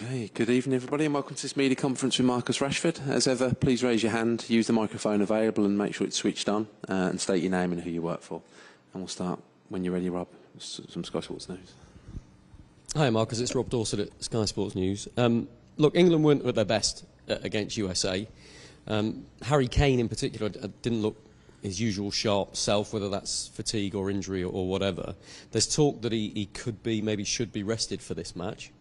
Okay, good evening everybody and welcome to this media conference with Marcus Rashford. As ever, please raise your hand, use the microphone available and make sure it's switched on and state your name and who you work for. And we'll start when you're ready, Rob, some Sky Sports News. Hi Marcus, it's Rob Dorset at Sky Sports News. Look, England weren't at their best against USA. Harry Kane in particular didn't look his usual sharp self, whether that's fatigue or injury or whatever. There's talk that he could be, maybe should be rested for this match.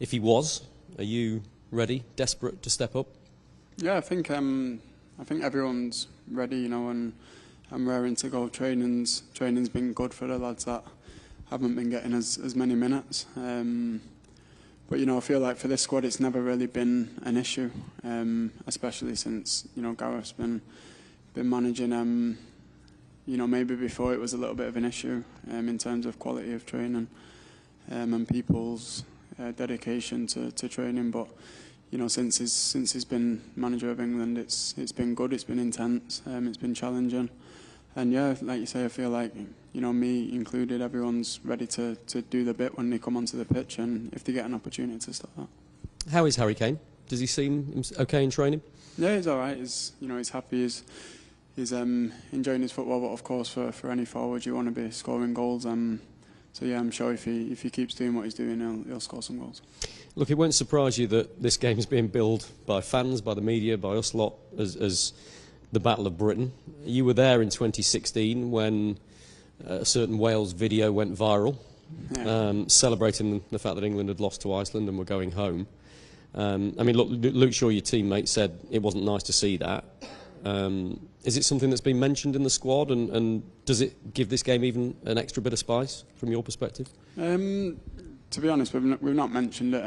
If he was, are you ready, desperate to step up? Yeah, I think everyone's ready, you know, and I'm raring to go. Training's been good for the lads that haven't been getting as many minutes. But you know, I feel like for this squad, it's never really been an issue, especially since Gareth's been managing. Maybe before it was a little bit of an issue in terms of quality of training and people's dedication to training, but since he's been manager of England, it's been good, it's been intense, it's been challenging, and yeah, like you say, I feel like me included, everyone's ready to do the bit when they come onto the pitch, and if they get an opportunity to start that. How is Harry Kane? Does he seem okay in training? Yeah, he's all right. He's happy. He's enjoying his football, but of course, for any forward, you want to be scoring goals. So yeah, I'm sure if he keeps doing what he's doing, he'll score some goals. Look, it won't surprise you that this game is being billed by fans, by the media, by us lot as the Battle of Britain. You were there in 2016 when a certain Wales video went viral, celebrating the fact that England had lost to Iceland and were going home. Look, Luke Shaw, your teammate, said it wasn't nice to see that. Is it something that's been mentioned in the squad, and does it give this game even an extra bit of spice from your perspective? To be honest, we've not mentioned it.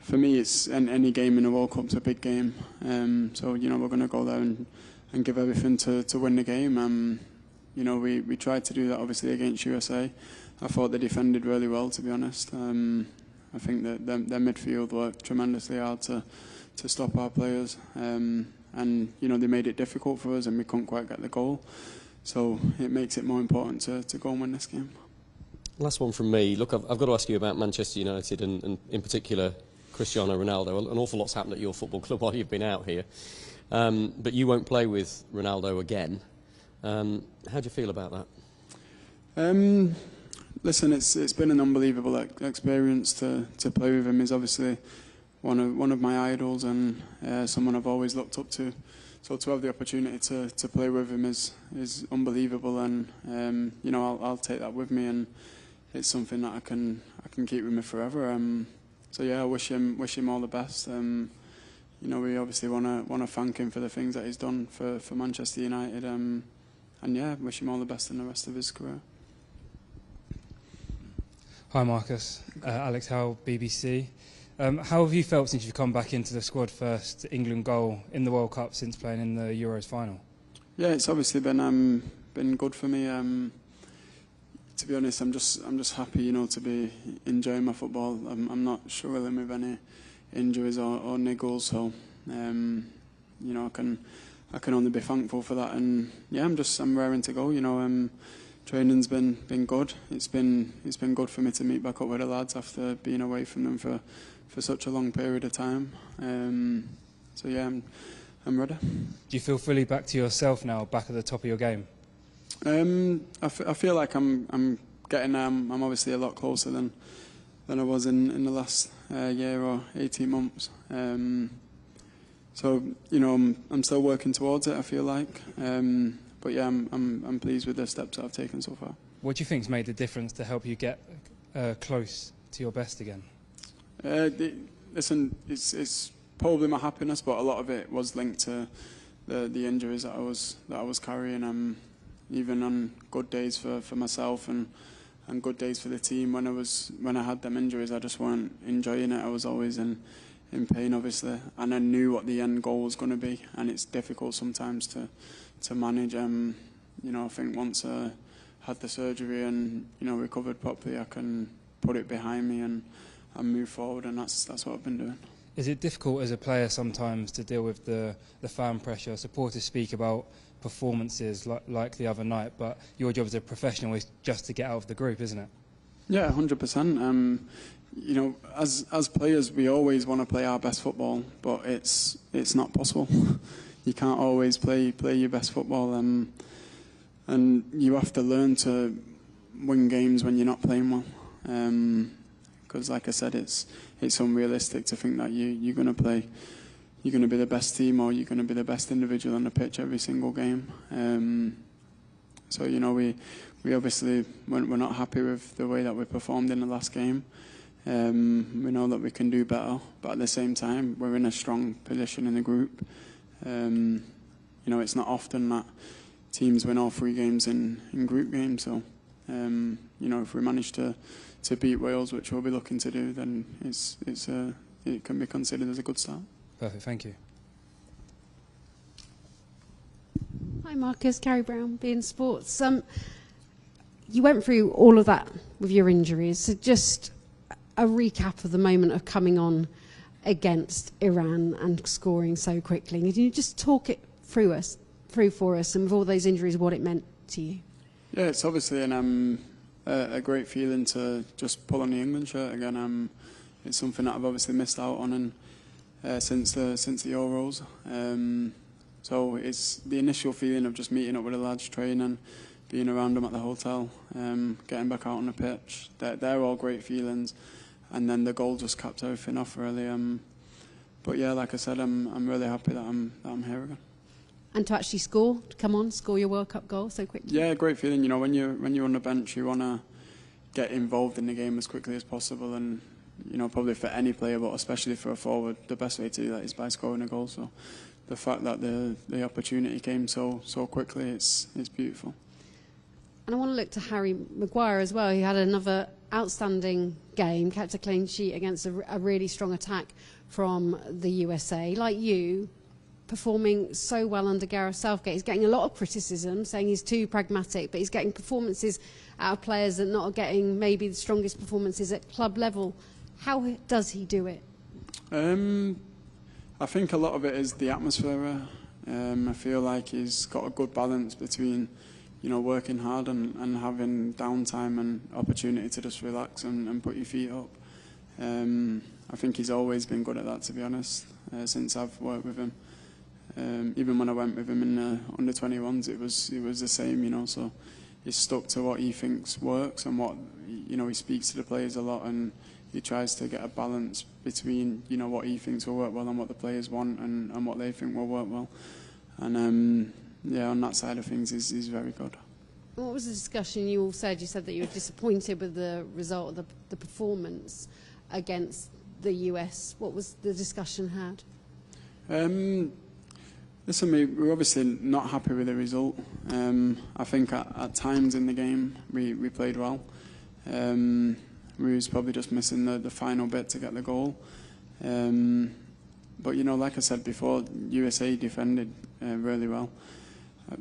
For me, it's any game in the World Cup's a big game. So we're going to go there and give everything to win the game. We tried to do that obviously against USA. I thought they defended really well, to be honest. I think that their midfield worked tremendously hard to stop our players. And they made it difficult for us and we couldn't quite get the goal. So it makes it more important to go and win this game. Last one from me. Look, I've got to ask you about Manchester United and in particular Cristiano Ronaldo. An awful lot's happened at your football club while you've been out here. But you won't play with Ronaldo again. How do you feel about that? Listen, it's been an unbelievable experience to play with him. He's obviously one of my idols and someone I've always looked up to. So to have the opportunity to play with him is unbelievable, and I'll take that with me, and it's something that I can keep with me forever. So yeah, I wish him all the best. We obviously want to thank him for the things that he's done for Manchester United, and yeah, wish him all the best in the rest of his career. Hi Marcus, Alex Howell, BBC. How have you felt since you've come back into the squad, first England goal in the World Cup since playing in the Euros final? Yeah, it's obviously been good for me. To be honest, I'm just happy, to be enjoying my football. I'm not struggling with any injuries or niggles, so I can only be thankful for that. And yeah, I'm raring to go. Training's been good. It's been good for me to meet back up with the lads after being away from them for such a long period of time. So yeah, I'm ready. Do you feel fully back to yourself now, back at the top of your game? I feel like I'm getting there. I'm obviously a lot closer than I was in the last year or 18 months. So I'm still working towards it, I feel like. But yeah, I'm pleased with the steps that I've taken so far. What do you think's made the difference to help you get close to your best again? Listen, it's probably my happiness, but a lot of it was linked to the injuries that I was carrying. Even on good days for myself and good days for the team, when I had them injuries, I just weren't enjoying it. I was always in pain, obviously, and I knew what the end goal was going to be, and it's difficult sometimes to manage. I think once I had the surgery and recovered properly, I can put it behind me and move forward, and that's what I've been doing. Is it difficult as a player sometimes to deal with the fan pressure? Supporters speak about performances like the other night, but your job as a professional is just to get out of the group, isn't it? Yeah, 100%. You know, as players, we always want to play our best football, but it's not possible. You can't always play your best football, and you have to learn to win games when you're not playing well. Because, like I said, it's unrealistic to think that you're going to be the best team or you're going to be the best individual on the pitch every single game. So, you know, we obviously, we're not happy with the way that we performed in the last game. We know that we can do better, but at the same time, we're in a strong position in the group. You know, it's not often that teams win all 3 games in group games. So, you know, if we manage to beat Wales, which we'll be looking to do, then it can be considered as a good start. Perfect, thank you. Hi Marcus, Carrie Brown, beIN Sports. You went through all of that with your injuries, so just a recap of the moment of coming on against Iran and scoring so quickly. Can you just talk it through for us, and with all those injuries, what it meant to you? Yeah, it's obviously a great feeling to just pull on the England shirt again. It's something that I've obviously missed out on since the Euros. So it's the initial feeling of just meeting up with the lads, training, being around them at the hotel, getting back out on the pitch. They're all great feelings, and then the goal just capped everything off really. But yeah, like I said, I'm really happy that I'm here again. And to actually score your World Cup goal so quickly. Yeah, great feeling. You know, when you're on the bench, you want to get involved in the game as quickly as possible, and you know, probably for any player, but especially for a forward, the best way to do that is by scoring a goal. So the fact that the opportunity came so quickly, it's beautiful. And I want to look to Harry Maguire as well. He had another outstanding game, kept a clean sheet against a really strong attack from the USA. Like you, performing so well under Gareth Southgate. He's getting a lot of criticism, saying he's too pragmatic, but he's getting performances out of players that not getting maybe the strongest performances at club level. How does he do it? I think a lot of it is the atmosphere. I feel like he's got a good balance between, you know, working hard and having downtime and opportunity to just relax and put your feet up. I think he's always been good at that, to be honest, since I've worked with him. Even when I went with him in the under-21s, it was the same, you know. So he's stuck to what he thinks works, and what, you know, he speaks to the players a lot, and he tries to get a balance between, you know, what he thinks will work well and what the players want and what they think will work well. And yeah, on that side of things, he's very good. What was the discussion you all said? You said that you were disappointed with the result of the performance against the US. What was the discussion had? Listen, we were obviously not happy with the result. I think at times in the game we played well. We was probably just missing the final bit to get the goal. But, you know, like I said before, USA defended really well.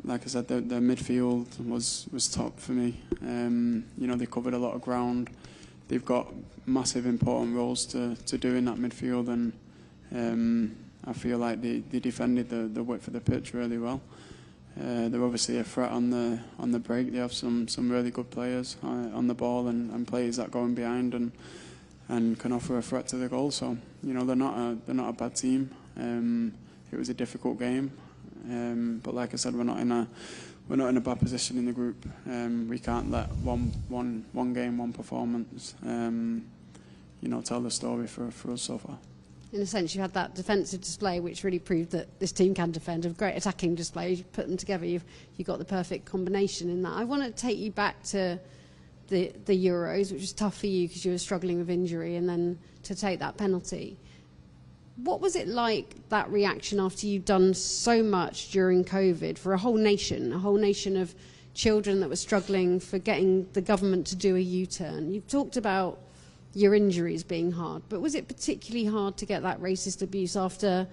Like I said, their midfield was top for me. You know, they covered a lot of ground. They've got massive important roles to do in that midfield, and I feel like they defended the width of the pitch really well. They're obviously a threat on the break. They have some really good players on the ball and players that go in behind and can offer a threat to the goal. So, you know, they're not a bad team. It was a difficult game, but like I said, we're not in a bad position in the group. We can't let one game, one performance, you know, tell the story for us so far. In a sense, you had that defensive display, which really proved that this team can defend. A great attacking display. You put them together, you got the perfect combination in that. I want to take you back to the Euros, which was tough for you because you were struggling with injury, and then to take that penalty. What was it like, that reaction after you'd done so much during COVID for a whole nation of children that were struggling for getting the government to do a U-turn? You've talked about your injuries being hard, but was it particularly hard to get that racist abuse after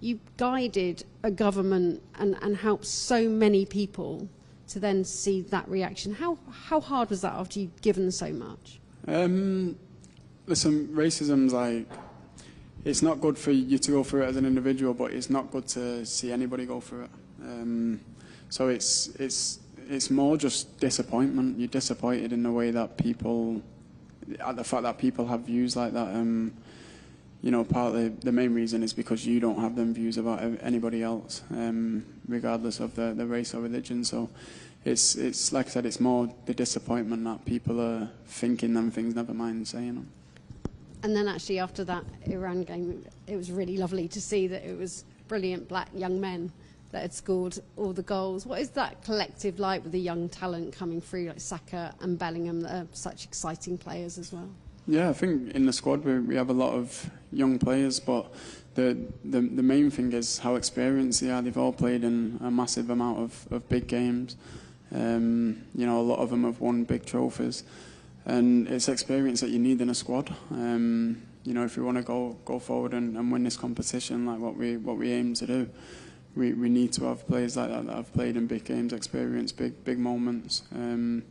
you guided a government and helped so many people to then see that reaction? How hard was that after you'd given so much? Listen, racism's like, it's not good for you to go through it as an individual, but it's not good to see anybody go through it. So it's more just disappointment. You're disappointed in the way that people at the fact that people have views like that. You know, partly the main reason is because you don't have them views about anybody else, regardless of the race or religion. So it's like I said, it's more the disappointment that people are thinking them things, never mind saying them. And then actually after that Iran game, it was really lovely to see that it was brilliant black young men that had scored all the goals. What is that collective like with the young talent coming through, like Saka and Bellingham, that are such exciting players as well? Yeah, I think in the squad we have a lot of young players, but the main thing is how experienced they are. They've all played in a massive amount of big games. You know, a lot of them have won big trophies, and it's experience that you need in a squad. You know, if we want to go forward and win this competition, like what we aim to do, we need to have players like that have played in big games, experienced big moments, and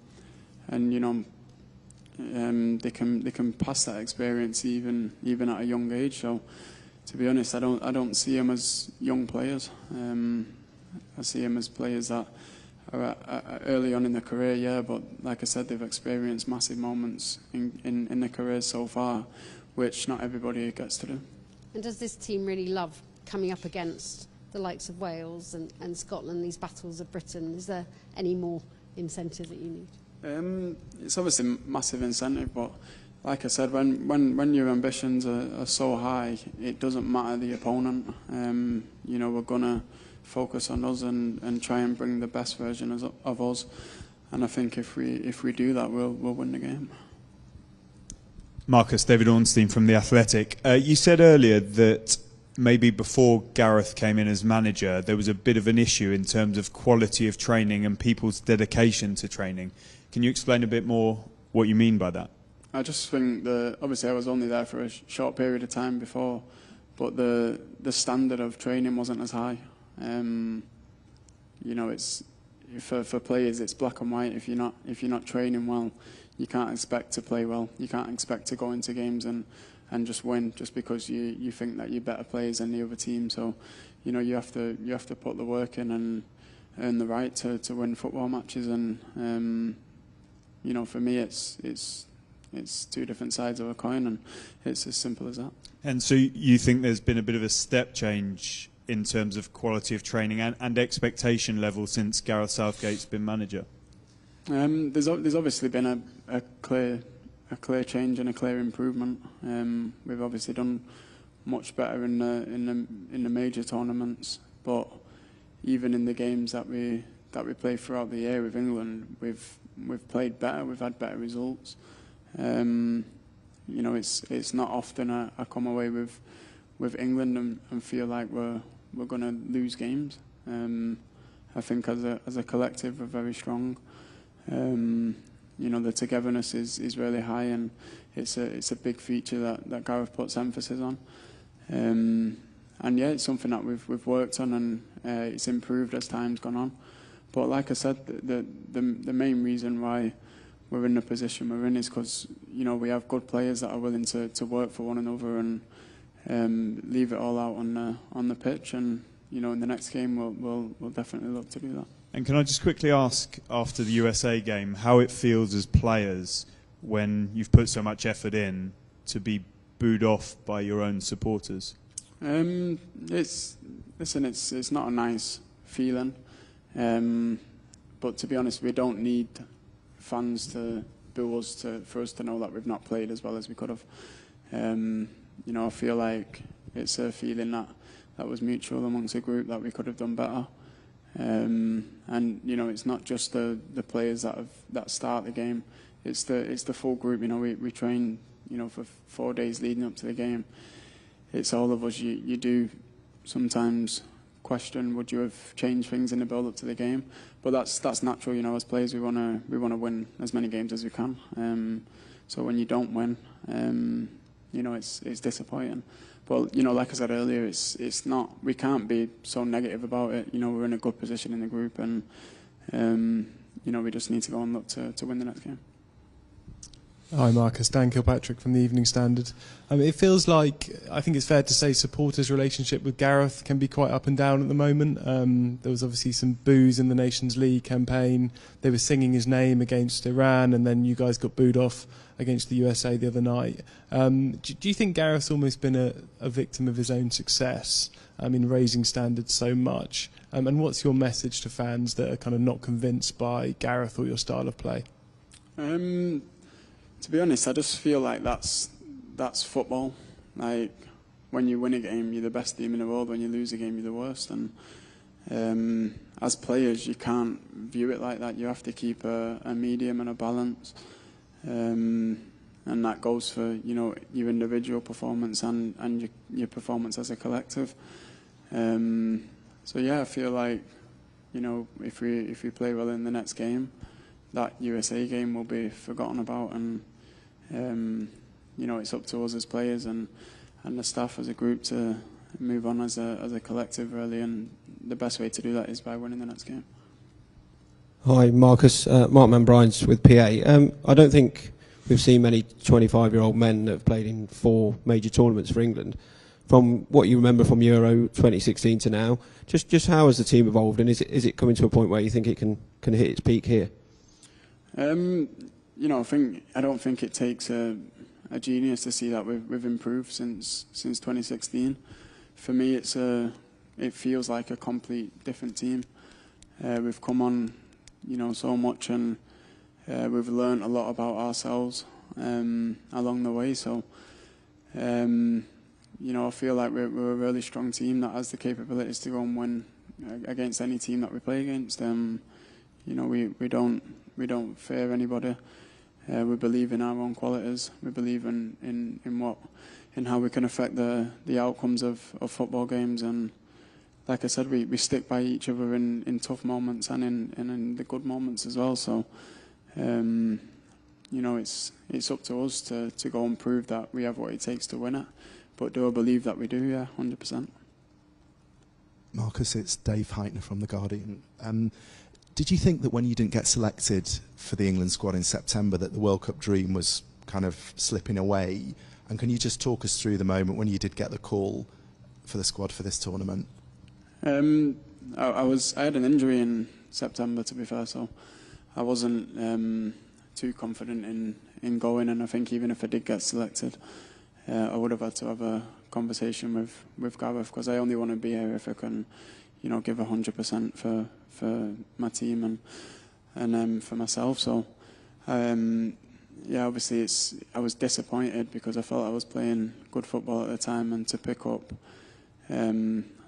you know. They can pass that experience even at a young age. So, to be honest, I don't see them as young players. I see them as players that are early on in their career, yeah. But like I said, they've experienced massive moments in their careers so far, which not everybody gets to do. And does this team really love coming up against the likes of Wales and Scotland, these battles of Britain? Is there any more incentive that you need? It's obviously massive incentive, but like I said, when your ambitions are so high, it doesn't matter the opponent. You know, we're gonna focus on us and try and bring the best version of us. And I think if we do that, we'll win the game. Marcus, David Ornstein from The Athletic. You said earlier that maybe before Gareth came in as manager, there was a bit of an issue in terms of quality of training and people's dedication to training. Can you explain a bit more what you mean by that? I just think that obviously I was only there for a short period of time before, but the standard of training wasn't as high. You know, it's for players it's black and white. If you're not training well, you can't expect to play well. You can't expect to go into games and just win just because you think that you're better players than the other team. So, you know, you have to put the work in and earn the right to win football matches. And you know, for me, it's two different sides of a coin, and it's as simple as that. And so you think there's been a bit of a step change in terms of quality of training and expectation level since Gareth Southgate's been manager? There's obviously been a clear change and a clear improvement. We've obviously done much better in the major tournaments, but even in the games that we play throughout the year with England, we've played better. We've had better results. You know, it's not often I come away with England and feel like we're going to lose games. I think as a collective we're very strong. You know, the togetherness is really high, and it's a big feature that Gareth puts emphasis on. And yeah, it's something that we've worked on, and it's improved as time's gone on. But like I said, the main reason why we're in the position we're in is because, you know, we have good players that are willing to work for one another and leave it all out on the pitch. And you know, in the next game we'll definitely look to do that. And can I just quickly ask, after the USA game, how it feels as players when you've put so much effort in to be booed off by your own supporters? It's not a nice feeling, but to be honest, we don't need fans to boo us for us to know that we've not played as well as we could have. You know, I feel like it's a feeling that was mutual amongst the group, that we could have done better. And you know, it's not just the players that start the game; it's the full group. You know, we train, you know, for 4 days leading up to the game. It's all of us. You do sometimes question, would you have changed things in the build up to the game? But that's natural. You know, as players, we wanna win as many games as we can. So when you don't win, you know, it's disappointing. But you know, like I said earlier, it's not. We can't be so negative about it. You know, we're in a good position in the group, and you know, we just need to go and look to win the next game. Hi Marcus, Dan Kilpatrick from the Evening Standard. It feels like, I think it's fair to say, supporters' relationship with Gareth can be quite up and down at the moment. There was obviously some boos in the Nations League campaign. They were singing his name against Iran, and then you guys got booed off against the USA the other night. Do you think Gareth's almost been a victim of his own success in raising standards so much? And what's your message to fans that are kind of not convinced by Gareth or your style of play? To be honest, I just feel like that's football. Like, when you win a game, you're the best team in the world. When you lose a game, you're the worst. And as players, you can't view it like that. You have to keep a medium and a balance. And that goes for, you know, your individual performance and your performance as a collective. So yeah, I feel like, you know, if we play well in the next game, that USA game will be forgotten about, and you know, it's up to us as players and the staff as a group to move on as a collective, really, and the best way to do that is by winning the next game. Hi, Marcus. Mark Manbrines with PA. I don't think we've seen many 25-year-old men that have played in 4 major tournaments for England. From what you remember from Euro 2016 to now, just how has the team evolved, and is it coming to a point where you think it can hit its peak here? You know, I don't think it takes a genius to see that we've improved since 2016. For me, it feels like a complete different team. We've come on, you know, so much, and we've learned a lot about ourselves along the way. So, you know, I feel like we're a really strong team that has the capabilities to go and win against any team that we play against. You know, we don't fear anybody. We believe in our own qualities. We believe in how we can affect the outcomes of football games. And like I said, we stick by each other in tough moments and in the good moments as well. So, you know, it's up to us to go and prove that we have what it takes to win it. But do I believe that we do? Yeah, 100%. Marcus, it's Dave Heitner from The Guardian. Did you think that when you didn't get selected for the England squad in September that the World Cup dream was kind of slipping away? And can you just talk us through the moment when you did get the call for the squad for this tournament? I had an injury in September, to be fair, so I wasn't too confident in going, and I think even if I did get selected, I would have had to have a conversation with Gareth, because I only want to be here if I can, you know, give 100% for my team and for myself. So, yeah, obviously I was disappointed because I felt I was playing good football at the time, and to pick up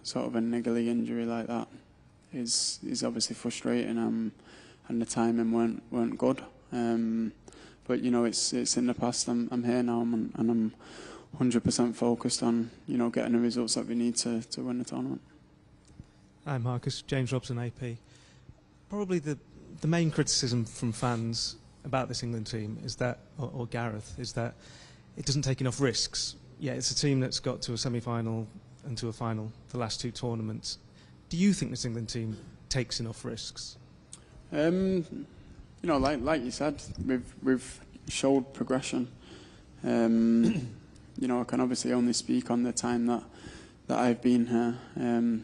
sort of a niggly injury like that is obviously frustrating, and the timing weren't good. But you know, it's in the past. I'm here now, and I'm 100% focused on, you know, getting the results that we need to win the tournament. Hi Marcus, James Robson, AP. Probably the main criticism from fans about this England team is that, or Gareth, is that it doesn't take enough risks. Yeah, it's a team that's got to a semi-final and to a final the last 2 tournaments. Do you think this England team takes enough risks? You know, like you said, we've showed progression. You know, I can obviously only speak on the time that I've been here.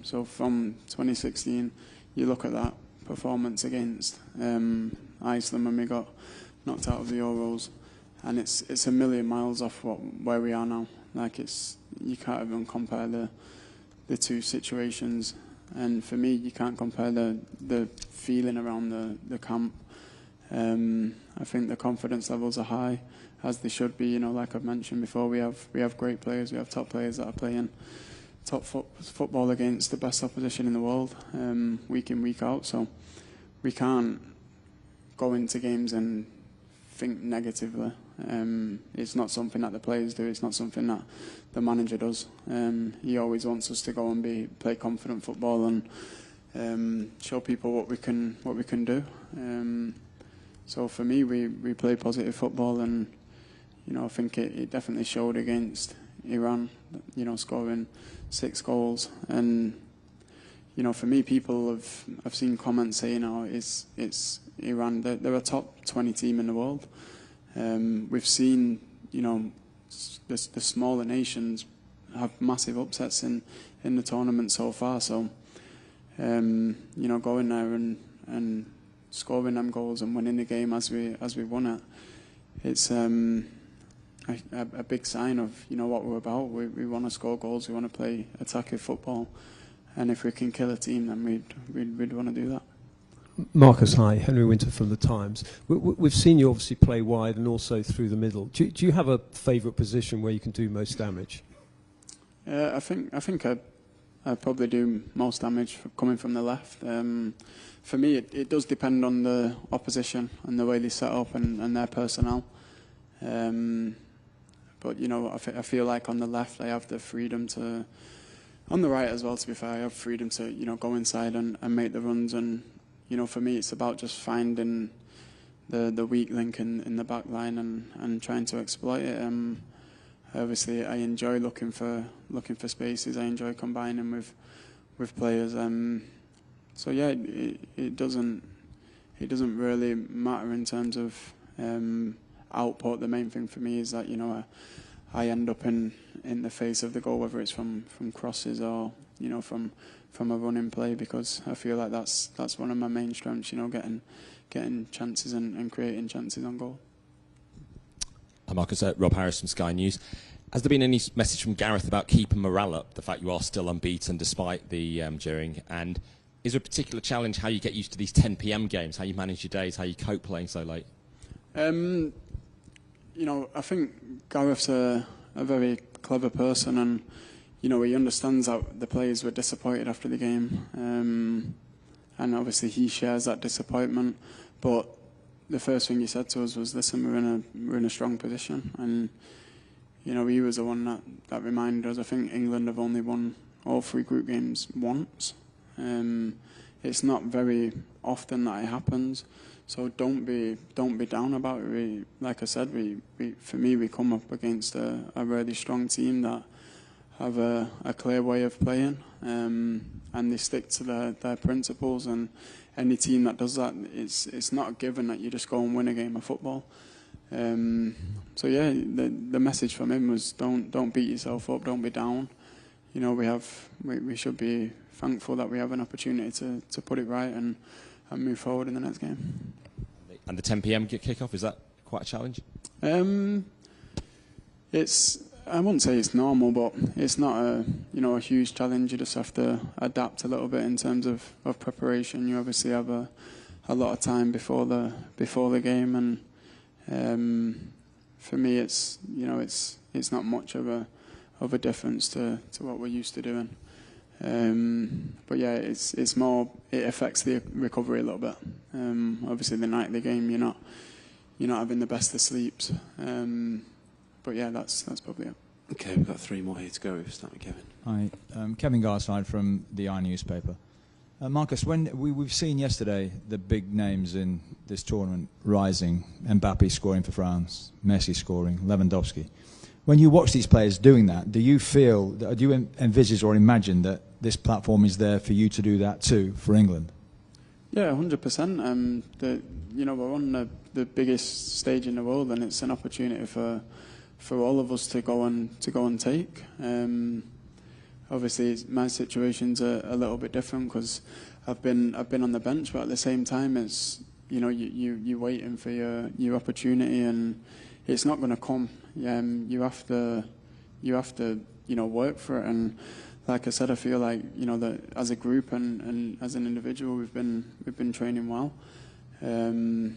So from 2016, you look at that performance against Iceland when we got knocked out of the Euros, and it's a million miles off where we are now. Like, you can't even compare the 2 situations. And for me, you can't compare the feeling around the camp. I think the confidence levels are high, as they should be. You know, like I've mentioned before, we have great players. We have top players that are playing top football against the best opposition in the world, week in, week out. So we can't go into games and think negatively. It's not something that the players do. It's not something that the manager does. He always wants us to go and play confident football and show people what we can do. So for me, we play positive football, and you know, I think it definitely showed against Iran. You know, scoring 6 goals, and you know, for me, I've seen comments saying, "Oh, it's Iran. They're a top 20 team in the world." we've seen, the smaller nations have massive upsets in the tournament so far. So, going there and scoring them goals and winning the game as we won it, it's a big sign of what we're about. We want to score goals. We want to play attacking football, and if we can kill a team, then we'd want to do that. Marcus, hi. Henry Winter from The Times. We've seen you obviously play wide and also through the middle. Do you have a favourite position where you can do most damage? I think I probably do most damage coming from the left. For me, it does depend on the opposition and the way they set up and their personnel. But I feel like on the left I have the freedom to, on the right as well, to be fair, I have freedom to go inside and make the runs. And for me, it's about just finding the weak link in the back line and trying to exploit it. Obviously, I enjoy looking for spaces. I enjoy combining with players. So yeah, it doesn't really matter in terms of output. The main thing for me is that I end up in the face of the goal, whether it's from crosses or from a running play, because I feel like that's one of my main strengths. Getting chances and creating chances on goal. Hi Marcus, Rob Harris from Sky News. Has there been any message from Gareth about keeping morale up, the fact you are still unbeaten despite the during? And is there a particular challenge how you get used to these 10 p.m. games, how you manage your days, how you cope playing so late? I think Gareth's a very clever person, and he understands that the players were disappointed after the game, and obviously he shares that disappointment. But the first thing he said to us was, "Listen, we're in a strong position," and he was the one that reminded us. I think England have only won all 3 group games once. It's not very often that it happens, so don't be down about it. Like I said, for me we come up against a really strong team that have a clear way of playing, and they stick to their principles. And any team that does that, it's not a given that you just go and win a game of football. So yeah, the message from him was don't beat yourself up, don't be down. We should be thankful that we have an opportunity to put it right and move forward in the next game. And the 10 p.m. kick-off, is that quite a challenge? I wouldn't say it's normal, but it's not a huge challenge. You just have to adapt a little bit in terms of preparation. You obviously have a lot of time before the game, and for me it's not much of a difference to what we're used to doing. But yeah, it's more, it affects the recovery a little bit. Obviously the night of the game you're not having the best of sleeps. But yeah, that's probably it. Okay, we've got 3 more here to go. We'll start with Kevin. Hi, Kevin Garside from the I newspaper. Marcus, when we've seen yesterday the big names in this tournament rising, Mbappe scoring for France, Messi scoring, Lewandowski. When you watch these players doing that, do you envisage or imagine that this platform is there for you to do that too for England? Yeah, 100%. We're on the biggest stage in the world, and it's an opportunity for all of us to go and take. Obviously, my situation's a little bit different because I've been on the bench, but at the same time, it's you're waiting for your opportunity, and it's not going to come. You have to work for it. And like I said, I feel like that as a group and as an individual, we've been training well. The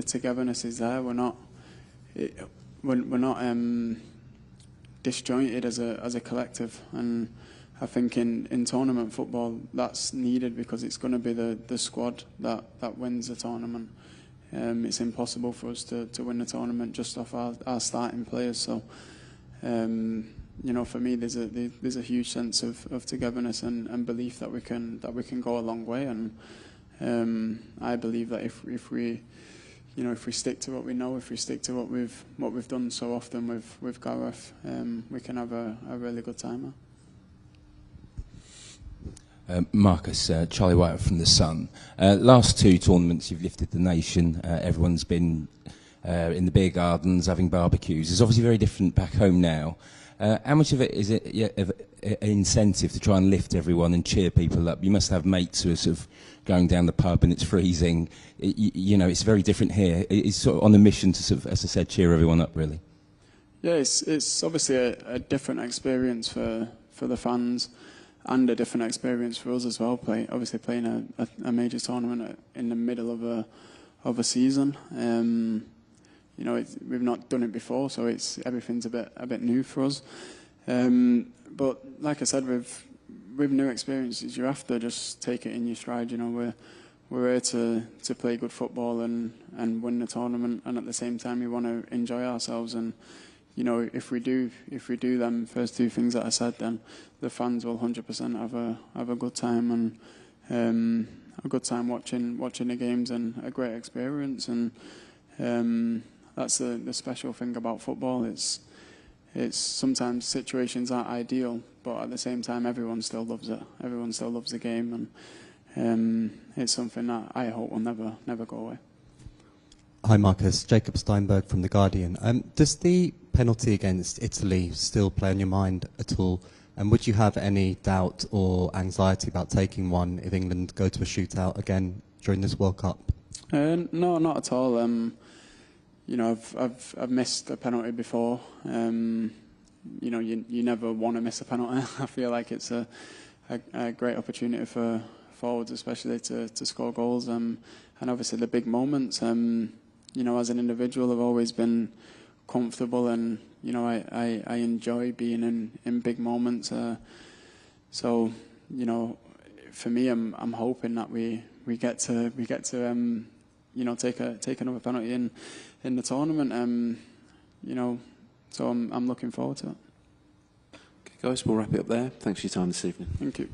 togetherness is there. We're not disjointed as a collective, and I think in tournament football that's needed because it's going to be the squad that wins the tournament. It's impossible for us to win the tournament just off our starting players. So for me there's a huge sense of togetherness and belief that we can go a long way, and I believe that if we stick to what we know, if we stick to what we've done so often with Gareth, we can have a really good time. Marcus, Charlie White from The Sun. Last 2 tournaments you've lifted the nation. Everyone's been in the beer gardens, having barbecues. It's obviously very different back home now. How much of it is it an incentive to try and lift everyone and cheer people up? You must have mates who are sort of going down the pub and it's freezing. You know, it's very different here. It's sort of on a mission to sort of, as I said, cheer everyone up, really. Yeah, it's obviously a different experience for the fans and a different experience for us as well. Obviously playing a major tournament in the middle of a season. You know, we've not done it before, so everything's a bit new for us. But like I said, with new experiences, you have to just take it in your stride. You know, we're here to play good football and win the tournament, and at the same time, we want to enjoy ourselves. And you know, if we do them first two things that I said, then the fans will 100% have a good time and a good time watching the games and a great experience. And that's the special thing about football. It's sometimes situations aren't ideal, but at the same time, everyone still loves it. Everyone still loves the game, and it's something that I hope will never go away. Hi Marcus, Jacob Steinberg from The Guardian. Does the penalty against Italy still play on your mind at all? And would you have any doubt or anxiety about taking one if England go to a shootout again during this World Cup? No, not at all. You know, I've missed a penalty before. You know, you never want to miss a penalty. I feel like it's a great opportunity for forwards, especially to score goals. And obviously the big moments. You know, as an individual, I've always been comfortable, and you know, I enjoy being in big moments. So you know, for me, I'm hoping that we get to you know, take another penalty in the tournament. You know, so I'm looking forward to it. Okay, guys, we'll wrap it up there. Thanks for your time this evening. Thank you.